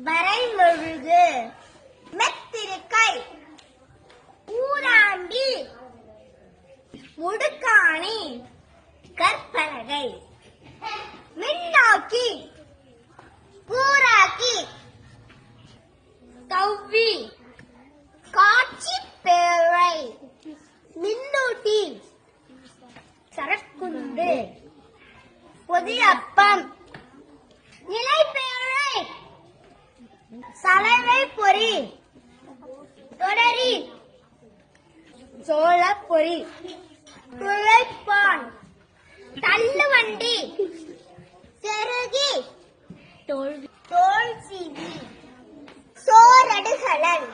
வரைமொழுகு மெத்திருக்கை ஊராண்டி முடுக்காணி கற்பலகை மின்னாக்கி பூராக்கி கவ்வி காட்சி பேழை மின்னூட்டி சரக்குண்டு பொதியப்பம் நிலைப்பேழை சலவை பொறி தொடரி சோளப்பொறி துளைப்பான் தள்ளுவண்டி செருகி தோல் சீவி சோரடுகளன்